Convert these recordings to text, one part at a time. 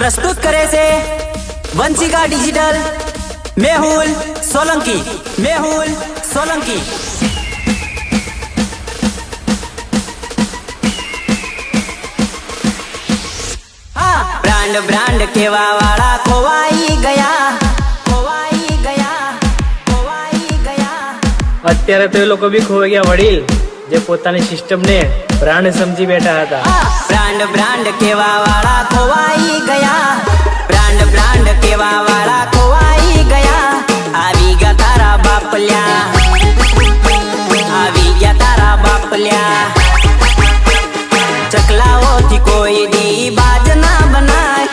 प्रस्तुत करे से वंशिका डिजिटल मेहुल सोलंकी। ब्रांड केवा वाला खोवाई गया। અત્યારે તો એ લોકો બી ખોવાઈ ગયા વડીલ, જે પોતાની સિસ્ટમ ને બ્રાન્ડ સમજી બેઠા હતા। ब्रांड केवा वाला खोवाई गया। ब्रांड केवा वाला खोवाई गया। आवी गया तारा बापल्या, आवी गया तारा बापल्या। चकलाओ थी कोई दी बाज ना बनाए।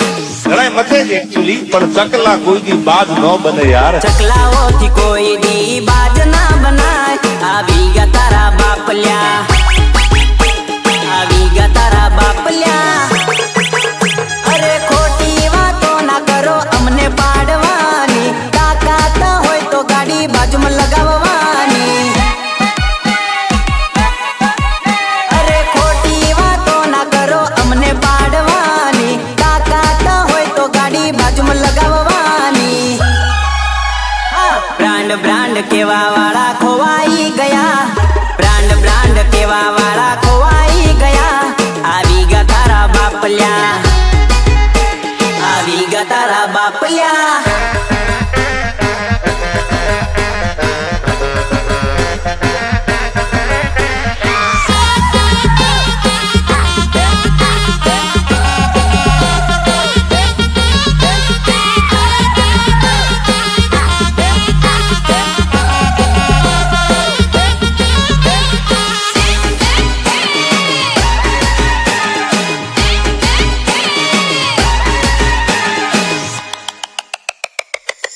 घणे मथे एक्चुअली पर चकला कोई दी बाज न बने यार। चकलाओ थी कोई दी बाज ना बनाए। आवी गया तारा बापल्या, आवी गया तारा बापल्या। अरे खोटी वातो ना करो अमने पाड़वानी। ताकात होय तो गाड़ी बाजू में लगाववानी। अरे खोटी वातो ना करो अमने पाड़वानी। ताकात होय तो गाड़ी बाजू में लगाववानी। ब्रांड केवा वाला खोवाई गया। ब्रांड केवा वाला खोवाई गया। आवी गया तारा बापल्या, आवी गया तारा बापल्या।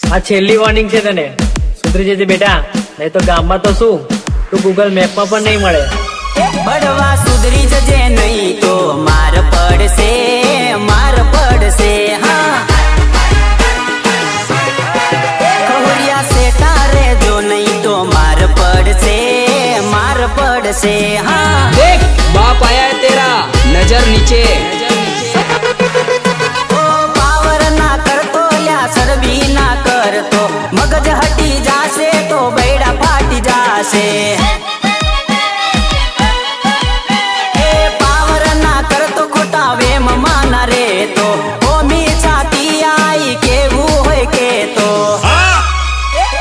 આ છેલ્લી વોર્નિંગ છે તને, સુધરી જજે બેટા, નહીં તો ગામમાં તો શું તું ગૂગલ મેપમાં પણ નહીં મળે। બળવા સુધરી જજે નહીં તો માર પડશે, માર પડશે। હા ખોરિયા સેટા રે જો નહીં તો માર પડશે, માર પડશે। હા देख बाप आया है तेरा, नजर नीचे। ओ पावर ना करतो ल्या सरबी ना करतो। मगज हटी जासे तो बैड़ा फाटी जासे। ए पावर ना करतो खोटा वेम माना रे तो। ओमी छाती आई केवू होय के तो।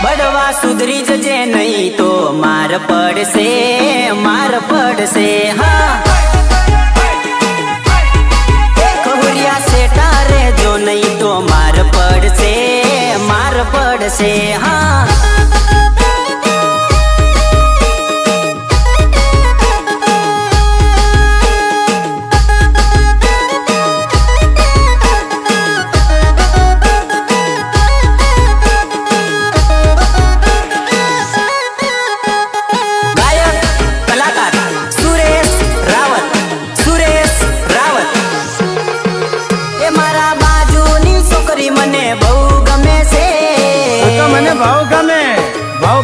बड़वा सुधरी जजे नहीं तो मार पड़से, मार पड़से। हाँ खोरिया सेटा रे जो नहीं तो मार पड़से, मार पड़से। हाँ गायक कलाकार सुरेश रावत। ए मारा बाजूनी छोकरी मने बहु गमे से। મને ભાવ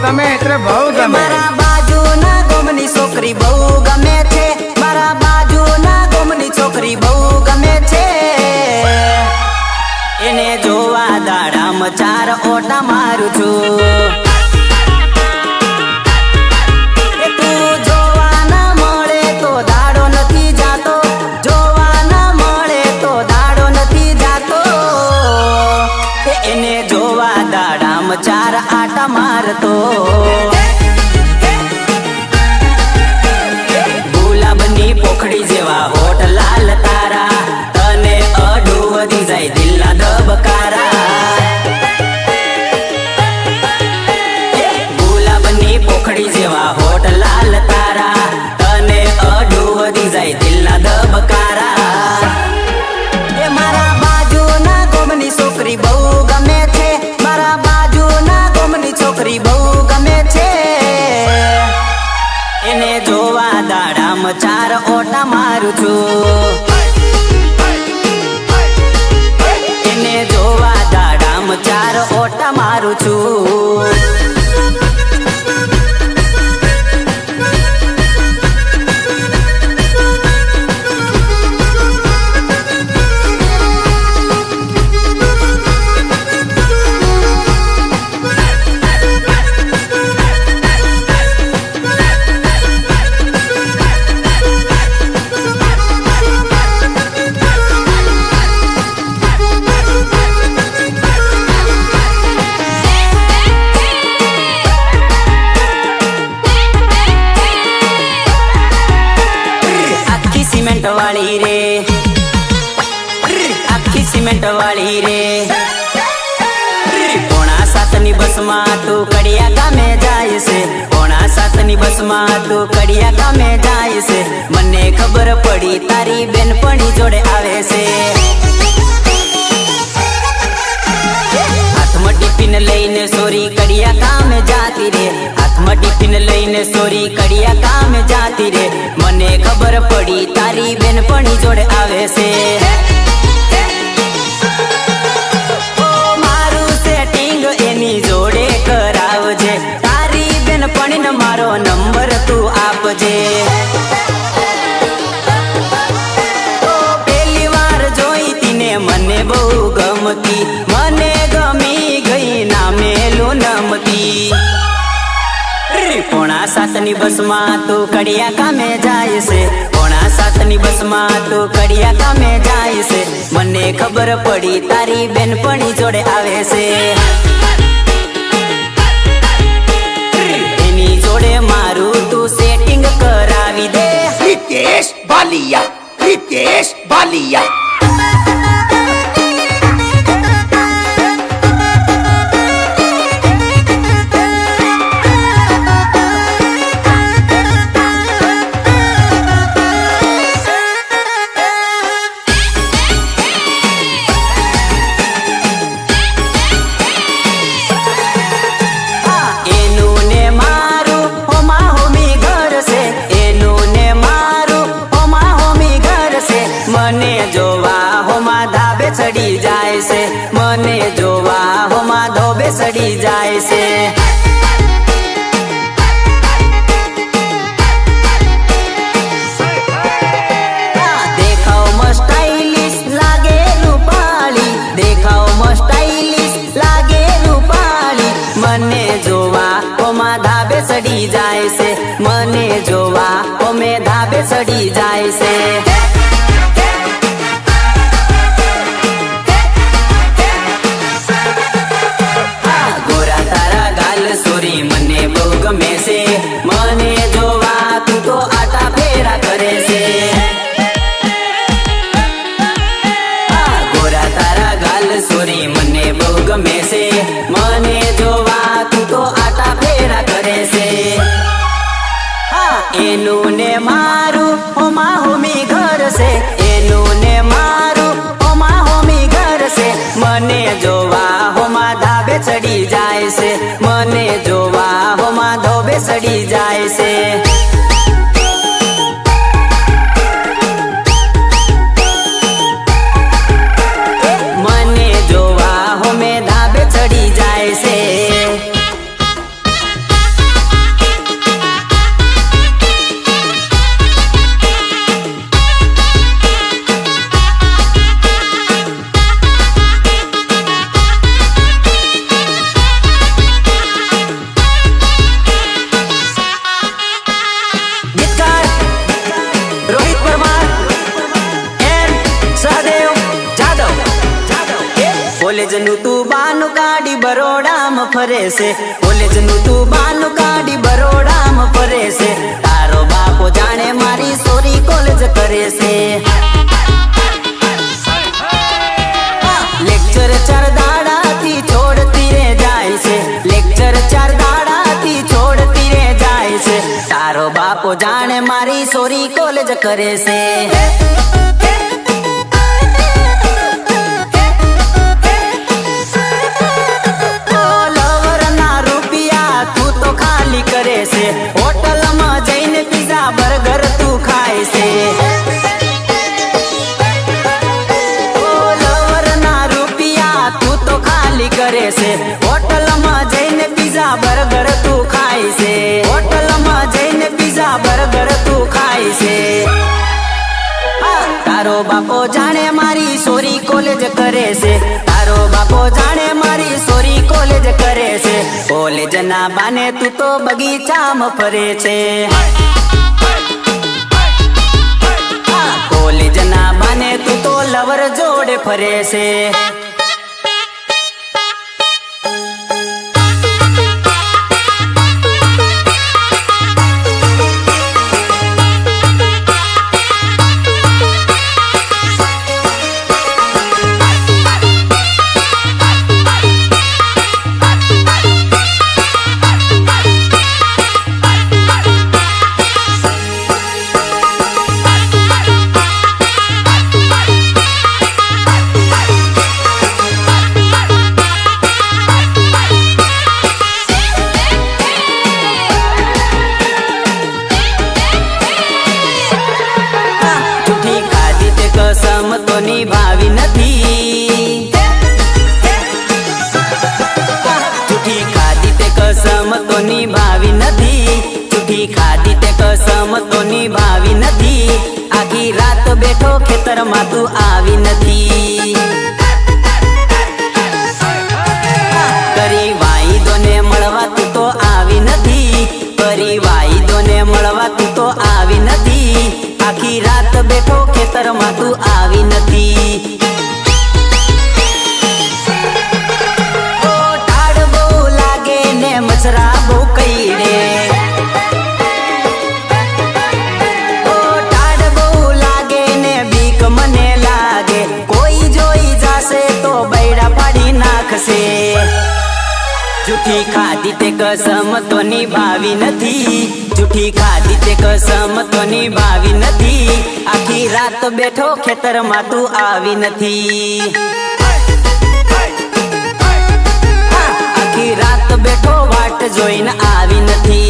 ગમે એટલે ભાવ ए मारा बाजूना गोमनी छोकरी बहु गमे छे। मारा बाजूना गोमनी छोकरी बहु गमे छे। एने जोवा दाડામાં ચાર ઓટા મારું છું। એ તું જોવા ના મળે તો દાડો નથી જાતો। જોવા ના મળે તો દાડો નથી જાતો। એને જોવા દાડામાં ચાર આટા મારતો। ગુલાબની પોખડી જેવા હોઠ લાલ તારા। તને અડું વધી જાય દિલના ધબકારા। ગુલાબની પોખડી જેવા હોઠ લાલ તારા। તને અડું વધી જાય દિલના ધબકારા। એ મારા બાજુના ગોમની છોકરી બહુ ગમે છે। મારા બાજુના ગોમની છોકરી બહુ ગમે છે। એને જોવા દાડામાં ચાર ઓટા મારું છું। એને જોવા દાડામાં ચાર ઓટા મારું છું। સેન્ટ વાળી રે 6:45 ની બસમાં તું કડિયા ગામે જાય છે 6:45 ની બસમાં તું કડિયા ગામે જાય છે મને ખબર પડી તારી બેનપણી જોડે આવે છે હાથમાં ટિફિન લઈને સોરી કડિયા ગામે જાતી રે હાથમાં ટિફિન લઈને સોરી કડિયા ગામે જાતી રે મને ખબર પડી તારી બેનપણી જોડે આવે છે મારું સેટિંગ એની જોડે કરાવજે તારી બેનપણીને મારો નંબર તું આપજે પહેલી વાર જોઈ તીને મને બહુ ગમતી મને ગમી ગઈ ના મેલું નમતી 6:45 ની બસમાં તું કડિયા કામે જાય છે 6:45 ની બસમાં તું કડિયા કામે જાય છે મને ખબર પડી તારી બેનપણી જોડે આવે છે એની જોડે મારું તું સેટિંગ કરાવી દે Ritesh Balia, Ritesh Balia. એનું ને મારું હોમા હોમી ઘર છે એનું ને મારું હોમા હોમી ઘર છે મને જોવા હોમા ધાબે ચડી જાય છે મને જોવા હોમા ધોબે ચડી જાય છે દેખાવમાં સ્ટાઇલિશ લાગે રૂપાળી દેખાવમાં સ્ટાઇલિશ લાગે રૂપાળી મને જોવા હોમા ધાબે ચડી જાય છે મને જોવા હોમે ધાબે ચડી જાય છે ગોરા તારા ગાલ સોરી મને બહુ ગમે છે મને જોવા તું તો આટા ફેરા કરે છે ગોરા તારા ગાલ સોરી મને બહુ ગમે છે મને જોવા તું તો આટા ફેરા કરે છે એનું ને મારું હોમા હોમી ઘર છે એનું ને મારું હોમા હોમી ઘર છે મને જોવા હોમા ધાબે ચડી જાય છે મને જોવા હોમા ધોબે ચડી જાય છે મને જોવા હોમે ધાબે ચડી જાય છે ગીતકાર રોહિત પરમાર એન્ડ સહદેવ જાદવ કોલેજ નું તું બાનું કાઢી બરોડામાં ફરે છે કોલેજ નું તું બાનું કાઢી બરોડામાં ફરે છે તારો બાપો જાણે મારી સોરી કોલેજ કરે છે લેક્ચર 4 દાડાથી છોડતી રે જાય છે લેક્ચર 4 દાડાથી છોડતી રે જાય છે તારો બાપો જાણે મારી સોરી કોલેજ કરે છે લવરના રૂપિયા તું તો ખાલી કરે છે હોટલમાં જઈને પીઝા બર્ગર તું ખાય છે લવરના રૂપિયા તું તો ખાલી કરે છે હોટલમાં જઈને પીઝા બર્ગર તું ખાય છે હોટલમાં જઈને પીઝા બર્ગર તું ખાય છે તારો બાપો જાણે મારી સોરી કોલેજ કરે છે તારો બાપો જાણે મારી સોરી કોલેજ કરે છે કોલેજ ના બાને તું તો બગીચામાં ફરે છે કોલેજ ના બાને તું તો લવર જોડે ફરે છે તું આવી નથી. કરી વાયદોને મળવા તું તો આવી નથી. કરી વાયદોને મળવા તું તો આવી નથી. આખી રાત બેઠો ખેતરમાં તું આવી નથી. ટાઢ બહુ લાગે ને મચરા બહુ કઈડે. ટાઢ બહુ લાગે ને બીક મને લાગે. કોઈ જોઈ જાશે તો બૈડા પાડી નાખશે. જૂઠી ખાધી તે કસમ તો નિભાવી નથી. જૂઠી ખાધી તે કસમ તો નિભાવી નથી. આખી રાત બેઠો ખેતરમાં તું આવી નથી. આખી રાત બેઠો વાટ જોઈને આવી નથી.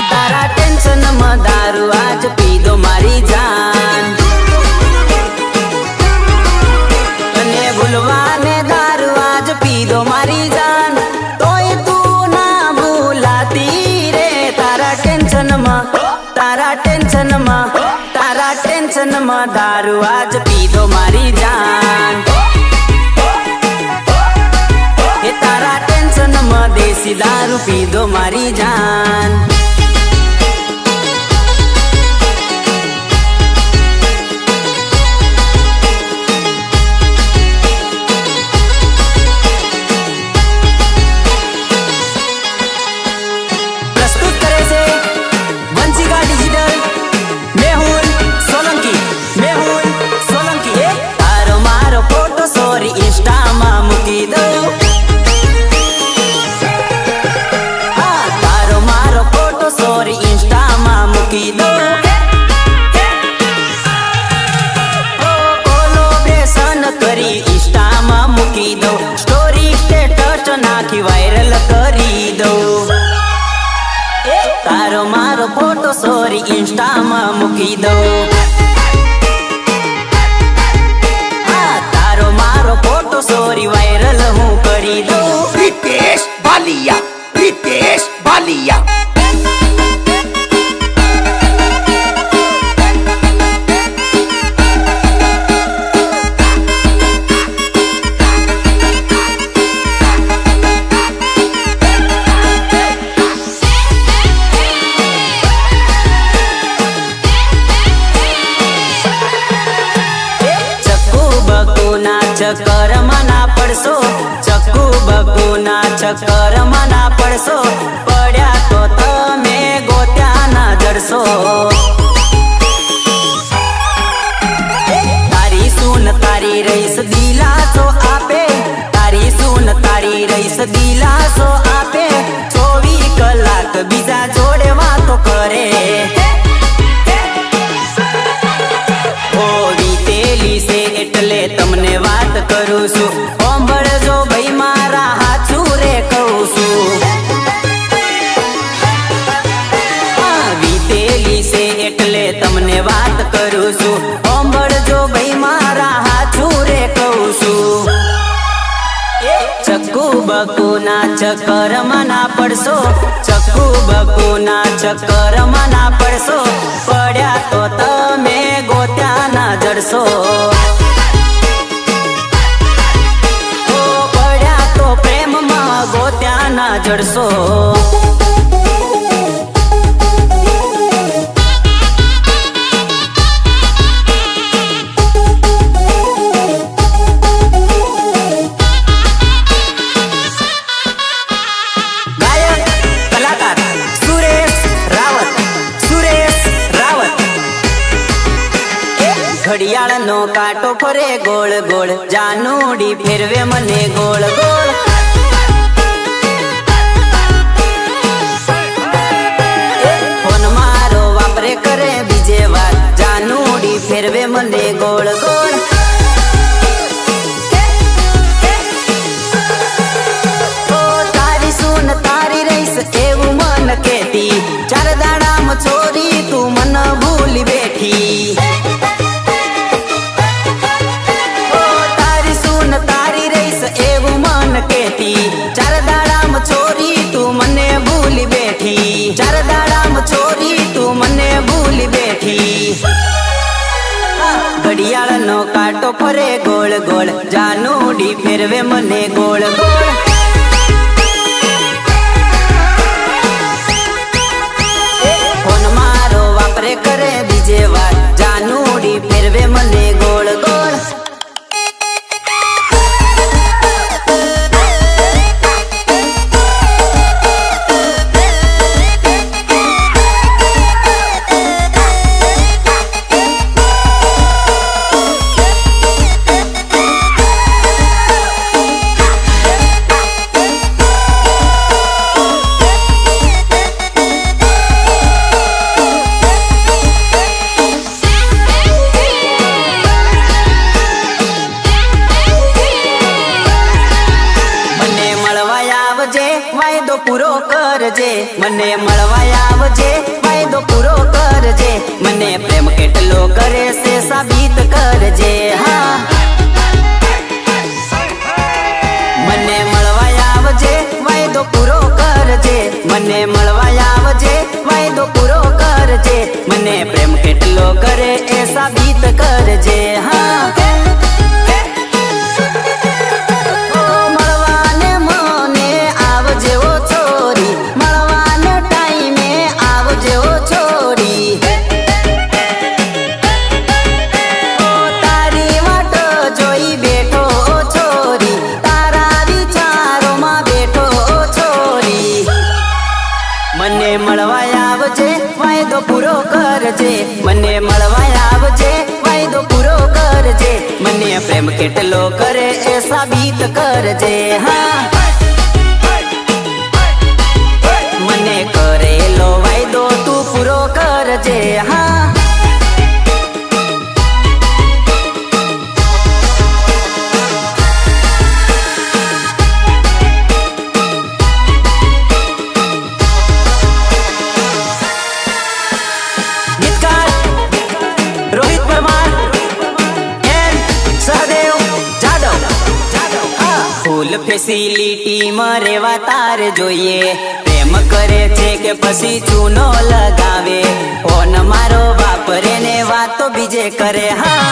તારા ટેન્શન માં દારૂ આજ પીધો મારી જાન. અને ભૂલવાને દારૂ આજ પીધો મારી જાન. તોય તું ના ભૂલાતી રે. તારા ટેન્શન માં તારા ટેન્શન માં તારા ટેન્શન માં દારૂ આજ પીધો મારી જાન. એ તારા ટેન્શન માં દેશી દારૂ પીધો મારી જાન. વાયરલ કરી દઉં. તારો મારો ફોટો સોરી ઇન્સ્ટામાં મૂકી દઉં. તારો મારો ફોટો સોરી વાયરલ હું કરી દઉં. रितेश बालिया, रितेश बालिया. ચક્કરમાં ના પડશો. ચક્કુ બકુ ના ચક્કરમાં ના પડશો. પડ્યા તો તમે ગોત્યા ના જડશો. તારી સૂન તારી રહીશ દિલાસો આપે. તારી સૂન તારી રહીશ દિલાસો આપે. 24 કલાક બીજા જોડે વાતો કરે. વીતેલી છે એટલે તમને વાત કરું છું. સાંભળજો ભાઈ મારા હાચું રે કહું છું. વીતેલી છે એટલે તમને વાત કરું છું. સાંભળજો ભાઈ મારા હાચું રે કહું છું. ચક્કુ બકુ ના ચક્કરમાં ના પડશો. ચક્કુ બકુ ના ચક્કરમાં ના પડશો. પડ્યા તો તમે ગોત્યા ના જડશો. પડ્યા તો પ્રેમમાં ગોત્યા ના જડશો. ઘડિયાળનો કાંટો ફરે ગોળ ગોળ જાનુડી ફેરવે મને ગોળ ગોળ ફોન મારો વાપરે કરે બીજે વાર જાનુડી ફેરવે મને ગોળ ગોળ તારી સુન તારી રહીશ એવું મન કેતી ચાર દાડામાં છોરી તું મન ભૂલી બેઠી તારી સુન તારી રહીશ એવું મન કેતી ચાર દાડામાં છોરી તું મને ભૂલી બેઠી ચાર દાડામાં છોરી તું મને ભૂલી બેઠી ઘડિયાળનો કાંટો ફરે ગોળ ગોળ જાનુડી ફેરવે મને ગોળ ગોળ ફોન મારો વાપરે કરે બીજે વાર જાનુડી ફેરવે મને ગોળ ગોળ વાયદો પૂરો કરજે મને મળવા આવજે વાયદો પૂરો કરજે મને પ્રેમ કેટલો કરે છે સાબિત કરજે હા મને મળવા આવજે વાયદો પૂરો કરજે મને મળવા આવજે વાયદો પૂરો કરજે મને પ્રેમ કેટલો કરે એ સાબિત કરજે હા મને મળવા આવજે વાયદો પૂરો કરજે મને મળવા આવજે વાયદો પૂરો કરજે મને પ્રેમ કેટલો કરે એ સાબિત કરજે હા મને કરેલો વાયદો તું પૂરો કરજે હા ફૂલ ફેસિલિટી માં રેવા તાર જોઈએ પ્રેમ કરે છે કે પછી ચૂનો લગાવે ફોન મારો વાપરે ને વાતો બીજે કરે હા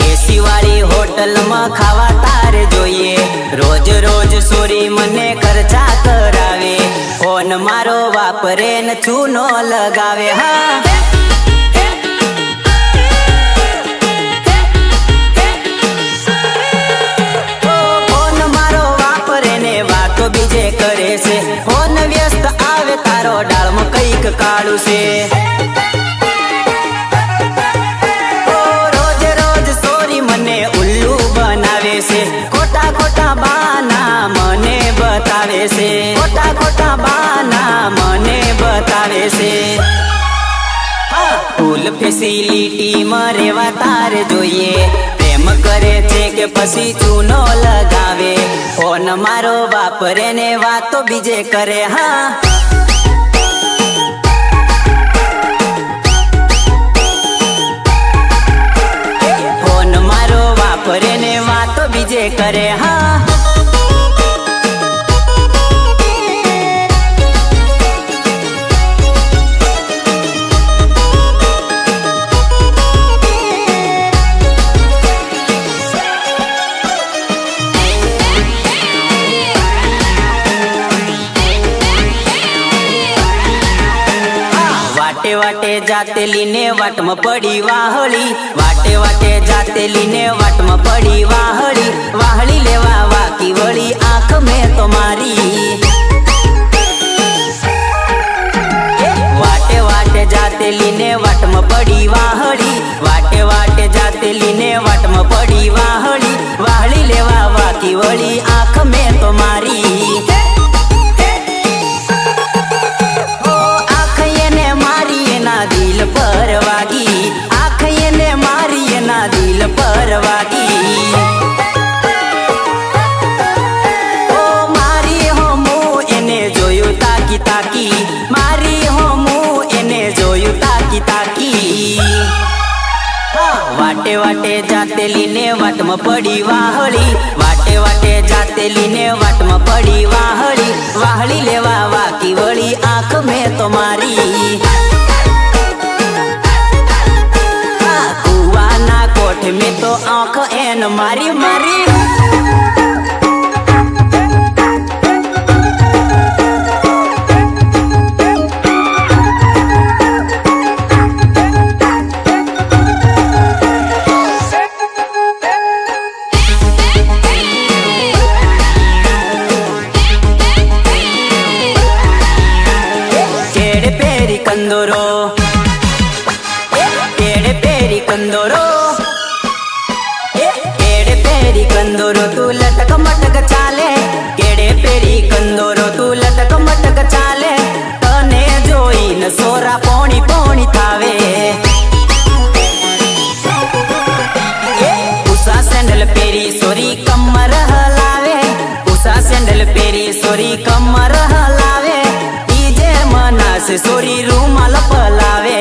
એસી વાળી હોટલ માં ખાવા તાર જોઈએ રોજ રોજ સોરી મને ખર્ચા કરાવે ફોન મારો વાપરે ને ચૂનો લગાવે હા બીજે કરે છે ફોન વ્યસ્ત આવે તારો ડાળમાં કઈક કાળું છે રોજ રોજ સોરી મને ઉલ્લુ બનાવે છે ખોટા ખોટા બાના મને બતાવે છે ખોટા ખોટા બાના મને બતાવે છે ફૂલ ફેસિલિટી માં રેવા તારે જોઈએ પ્રેમ કરે છે કે પછી ચૂનો લગાવે ફોન મારો વાપરે ને વાતો બીજે કરે હા ફોન મારો વાપરે ને વાતો બીજે કરે હા વાટે વાટે જાતેલી ને વાટમાં પડી વાહળી વાટે વાટે જાતેલી ને વાટમાં પડી વાહળી વાહળી લેવા વાકી વળી આંખ મેં તો મારી જાતે લીને વાટમાં પડી વાહળી, વાટે વાટે જાતે લીને વાટમાં પડી વાહળી, વાહળી લેવા વાકી વળી આંખ મેં તો મારી, ઓ આંખ એને મારી એના દિલ પર વાગી, આંખ એને મારી એના દિલ પર વાગી, ઓ મારી હોમું એને જોયું તાકી તાકી, મારી હોમું એને જોયું તાકી તાકી, વાટે વાટે જાતે લીને વાટમાં પડી વાહળી, વાટે વાટે જાતે લીને વાટમાં પડી વાહળી, વાહળી લેવા વાકી વળી આંખ મેં તો મારી, કુવાના કોઠે મેં તો આંખ એન મારી મારી, કંદોરો કેડે પેરી કંદોરો, કેડે પેરી કંદોરો તું લટક મટક ચાલે, કેડે પેરી કંદોરો તું લટક મટક ચાલે, તને જોઈને સોરા પોણી પોણી થાવે, ઉષા સેન્ડલ પેરી સોરી કમર હલાવે, ઉષા સેન્ડલ પેરી સોરી કમર હલાવે, મનાસે સોરી રૂમાલ પલાવે,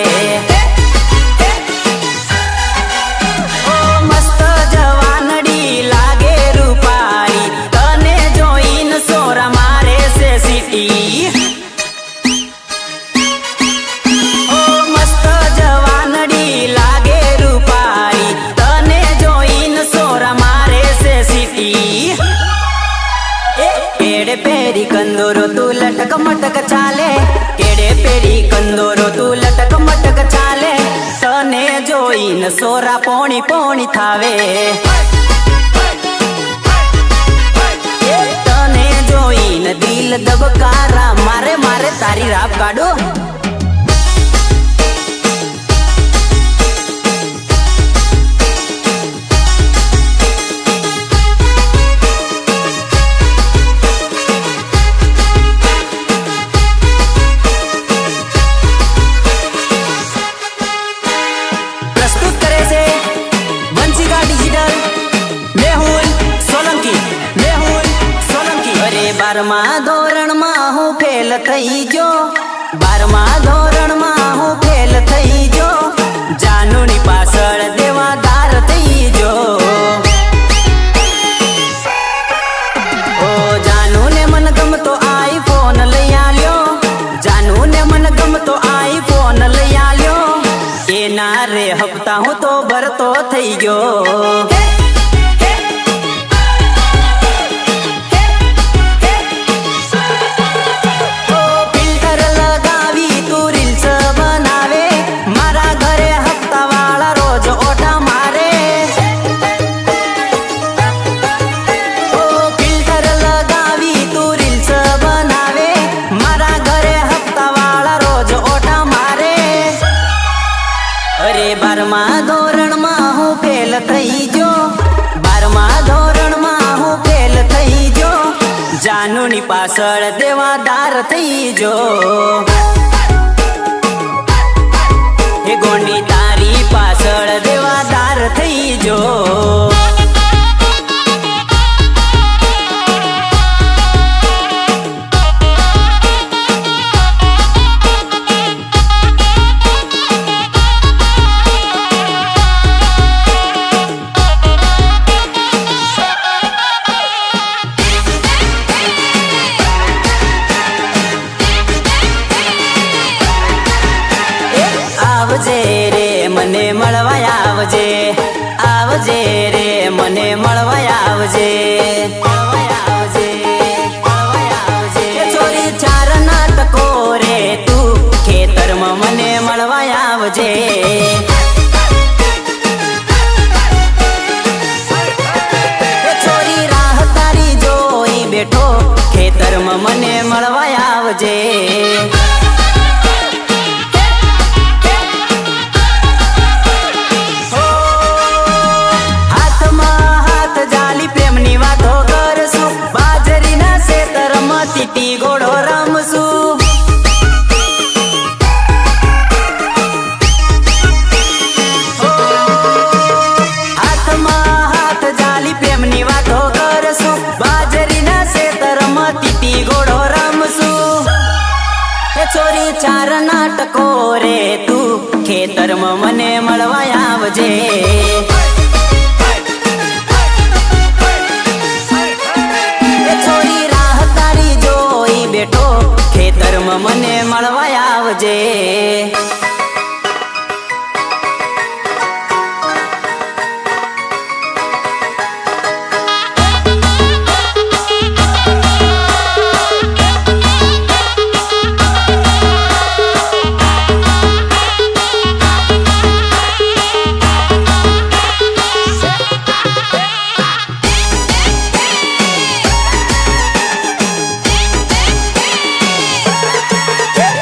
ઓ મસ્ત જવાનડી લાગે રૂપાળી, તને જોઈને સોરા મારે છે સીટી, ઓ મસ્ત જવાનડી લાગે રૂપાળી, તને જોઈને સોરા મારે છે સીટી, કેડે પેરી કંદોરો તું લટક મટક ચાલે, કેડે પેરી કંદોરો તું લટક મટક ચાલે, તને જોઈને સોરા પોણી પોણી થાવે, તને જોઈને દિલ દબકારા મારે મારે તારી રાપ કાઢો, બારમા ધોરણમાં હું ફેલ થઈ જો, બારમા ધોરણમાં હું ફેલ થઈ જો, જાનુની પાછળ દેવાદાર થઈ જો, ઓ જાનુને મન ગમતો આઈફોન લઈ આલ્યો, જાનુને મન ગમતો આઈફોન લઈ આલ્યો, એના રે હપ્તા હું તો ભરતો થઈ ગયો, બારમા ધોરણમાં હું ફેલ થઈ જો, બારમા ધોરણમાં હું ફેલ થઈ જો, જાનુની પાછળ દેવાદાર થઈ જો, એ ગોંડી તારી પાછળ દેવાદાર થઈ જો, આવજે રે મને મળવા આવજે, આવજે રે મને મળવા આવજે, ચોરી ચાર નાટકો રે તું ખેતરમાં મને મળવા આવજે, ચોરી રાહ તારી જોઈ બેઠો ખેતરમાં મને મળવા આવજે, વિચાર નાટકો રે તું ખેતરમાં મને મળવા આવજે એ છોરી રાહ તારી જોઈ બેઠો ખેતરમાં મને મળવા આવજે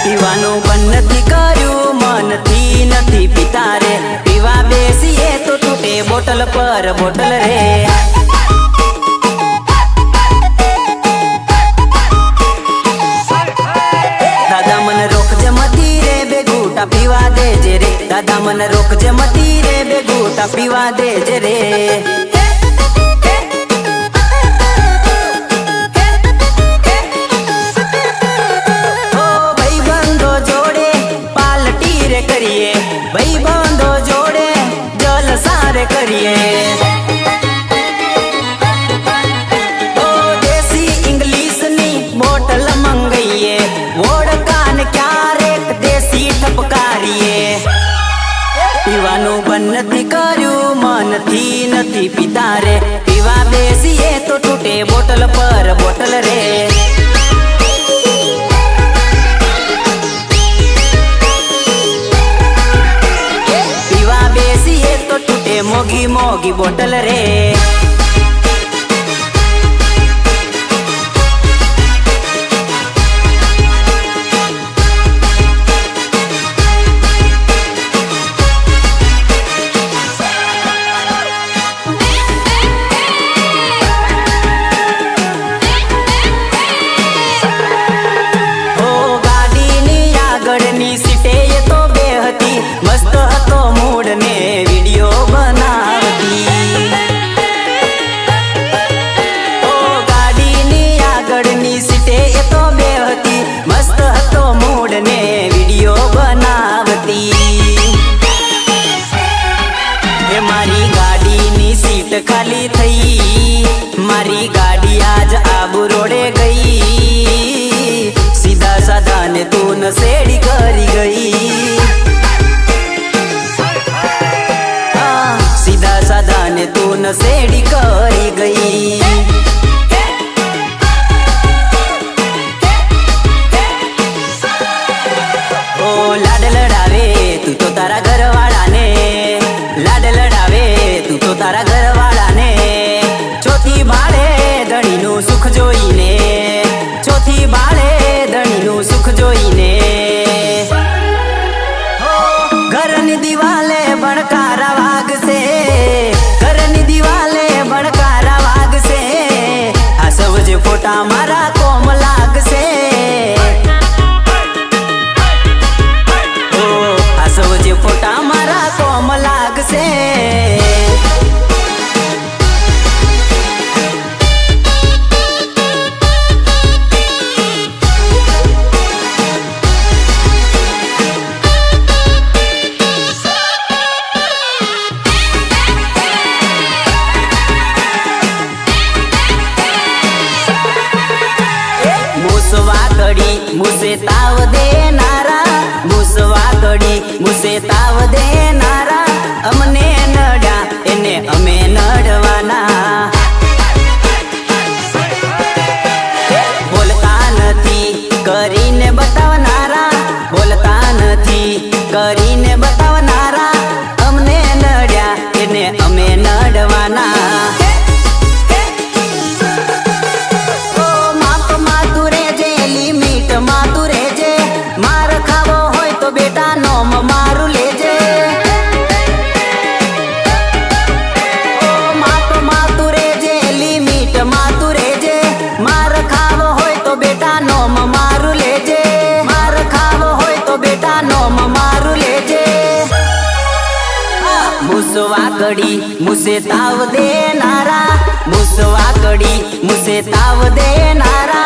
પીવાનું બંધ નથી કર્યું મનથી નથી પીતા રે પીવા બેસીએ તો તૂટે બોટલ પર બોટલ રે દાદા મને રોકજે મતી રે બે ઘૂંટા પીવા દેજે રે દાદા મને રોકજે મતી રે બે ઘૂંટા પીવા દેજે રે ભાઈ બંધો જોડે જલસા કરીએ ઓ દેશી ઇંગ્લિશ ની બોટલ મંગાઈએ વોડકા ને ક્યારેક દેશી ઠપકારીએ પીવાનું બંધ નથી કર્યું મનથી નથી પીતા રે પીવા બેસીએ તો તૂટે બોટલ પર બોટલ રે મોગી મોગી બોટલ રે ગાડીની આગળની સીટે એ તો બે હતી મસ્ત હતો મૂડ ને વિડીયો મારી ગાડીની સીટ ખાલી થઈ મારી ગાડી આજ આબુ રોડે ગઈ સીધા સાધા ને તું નશેડી કરી ગઈ સીધા સાધા ને તું નશેડી કરી ગઈ ઓ લાડ લડાવે તું તો તારા ઘરવાળાને લાડ લડાવે તું તો તારા ઘરવાળાને ચોથી બાળે ધણીનું સુખ જોઈને ચોથી બાળે ધણીનું સુખ જોઈને ઘરની દિવાલે ભણકારા વાગશે ઘરની દિવાલે ભણકારા વાગશે આ સૌ જે ફોટા મારા કોમ લાગશે આ સૌ જે ફોટા મારા કોમ લાગશે मुझे ताव देनारा मुसवाकड़ी मुझे ताव देनारा अमने नड्या एने अमे नडवाना बोलता नथी करीने बतावनारा बोलता नथी करीने बतावनारा अमने नड्या एने अमे नडवाना बेटा नोम मारू लेजे ओ मातू रेजे लिमिट मातू रेजे मार खावो होय तो बेटा नोम मारू लेजे मार खावो होय तो बेटा नोम मारू लेजे मुसवाकड़ी मुझे ताव देनारा मुसवाकड़ी मुझे ताव देनारा